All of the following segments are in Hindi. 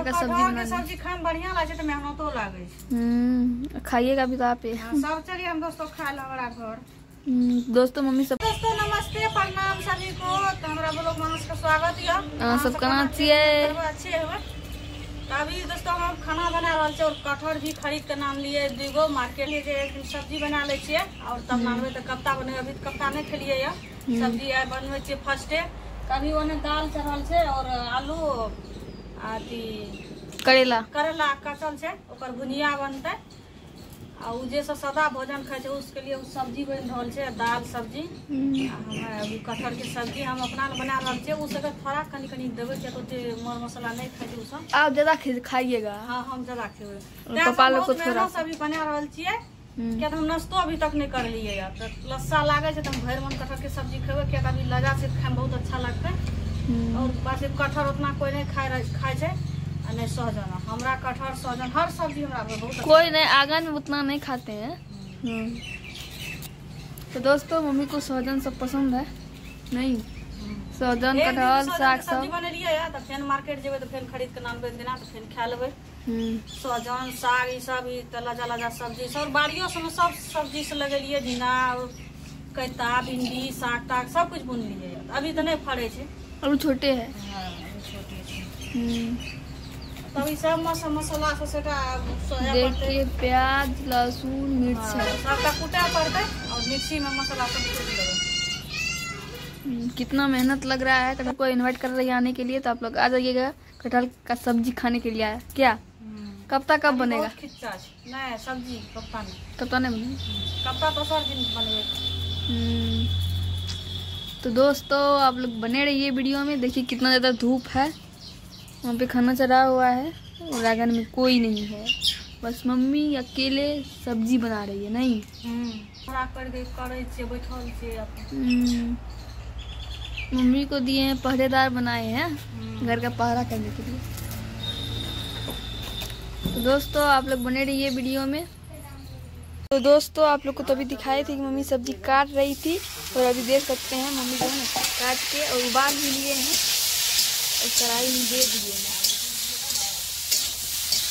का सब्जी बना सब्जी खाए में बढ़िया लागे तो मेहनतो लागे। खाइएगा भी तो आप। सब चलिए हम दोस्तों खा ला बड़ा घर। दोस्तों मम्मी सब दोस्तों नमस्ते प्रणाम सभी को। तो हमारा ब्लॉग मनुष्य का स्वागत है। सबका अच्छी है अच्छे है। अभी दोस्तों हम खाना बना रहा छे और कटहर भी खरीद के नाम लिए दूगो मार्केट में जे सब्जी बना ले छिए और तब नानबे तो कप्ता बने। अभी तो कप्ता नहीं खेलिए या सब्जी है बनवे छिए फर्स्टे। कभी ओने दाल चढ़ल छे और आलू आती करेला कचल छे ओकर भुनिया बनते। आ उ जे सादा भोजन खाए छे उसके लिए उस सब्जी बन रहल छे दाल सब्जी। अभी कटहर के सब्जी हम अपना बना रहल छे। उ सब थोड़ा कनी देबे के तो मर मसाला नहीं खाए उ सब। आप ज्यादा खाइएगा। हां हम ज्यादा खेबे। पापा लोग को थोड़ा सब्जी बना रहल छिए। क्या हम नाश्तो अभी तक नहीं कर लिए यार। तो लस्सा लागे छे त हम भर मन कटहर के सब्जी खेबे। क्या अभी लगा से खाए बहुत अच्छा लगता है। और पास कटहर उतना कोई नहीं खाए छे। नहीं सहजन हमरा कटहर सहजन हर सब्जी हमरा बहुत कोई नहीं आंगन में उतना नहीं खाते हैं। तो दोस्तों मम्मी को सहजन सब पसंद है नहीं। सहजन कटहल साग सब बने लिए या तो फिर मार्केट जेबे तो फिर खरीद के नानबे देना तो फिर खा लेबे। सहजन साग ई सब ई तला सब्जी सब बाड़ियों से सब सब्जी से लगेलिए। झींगा कैता भिंडी साग ताग सब कुछ बुन लिए। अभी तो नहीं फड़े छे और छोटे है। तभी सब मसाला देखिए प्याज लहसुन मिर्च सबका कूटा पड़ता है और मिक्सी में मसाला सब कूट देंगे। कितना मेहनत लग रहा है। कटहल को इनवाइट कर रही है आने के लिए तो आप लोग आ जाइएगा कटहल का सब्जी खाने के लिए। आया क्या कप्ता कब बनेगा? नहीं सब्जी कप्ता नहीं बनेगा। कप्ता तो सर दिन बनेगा। तो दोस्तों आप लोग बने रहिए वीडियो में। देखिए कितना ज्यादा धूप है। वहाँ पे खाना चढ़ा हुआ है और आंगन में कोई नहीं है। बस मम्मी अकेले सब्जी बना रही है नहीं। मम्मी को दिए हैं पहरेदार बनाए हैं घर का पहरा करने के लिए। तो दोस्तों आप लोग बने रहिए वीडियो में। तो दोस्तों आप लोग को तो अभी दिखाई थी कि मम्मी सब्जी काट रही थी और अभी देख सकते हैं मम्मी जो है काट के और उबाल भी लिए हैं और कढ़ाई में दे दिए हैं।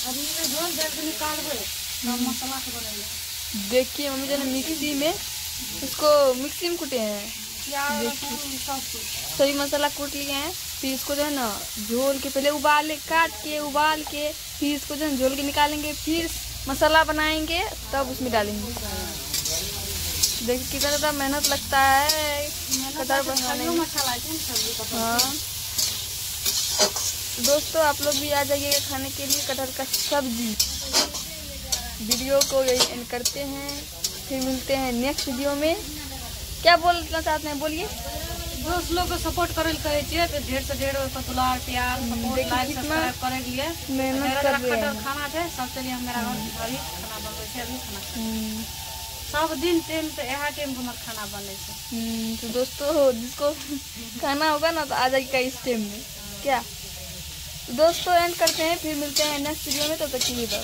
अभी मसाला से बनाएंगे। देखिए मम्मी जो है मिक्सी में इसको मिक्सी में कूटे हैं। सभी मसाला कूट लिए हैं। फिर इसको जो है ना झोल के पहले उबाल के फिर इसको जो है झोल के निकालेंगे। फिर मसाला बनाएंगे तब उसमें डालेंगे। देखिए कितना ज़्यादा मेहनत लगता है कटहल बनाने में। हाँ दोस्तों आप लोग भी आ जाइएगा खाने के लिए कटहल का सब्जी। वीडियो को यही एंड करते हैं। फिर मिलते हैं नेक्स्ट वीडियो में। क्या बोलना चाहते हैं बोलिए। दोस्त लोग को सपोर्ट करे तो ढेर से ढेर दुलार प्यार सपोर्ट लाइक सब्सक्राइब करे लिए मेहनत कर रहे हैं। खाना थे सब चलिए हम मेरा भाभी खाना बनवे छे। अभी खाना सब दिन टाइम पे यह टाइम पर खाना बने छे। तो दोस्तों जिसको खाना होगा ना तो आ जाएगा इस टाइम में क्या। दोस्तों एंड करते हैं। फिर मिलते हैं नेक्स्ट वीडियो में। तब तक के लिए बाय।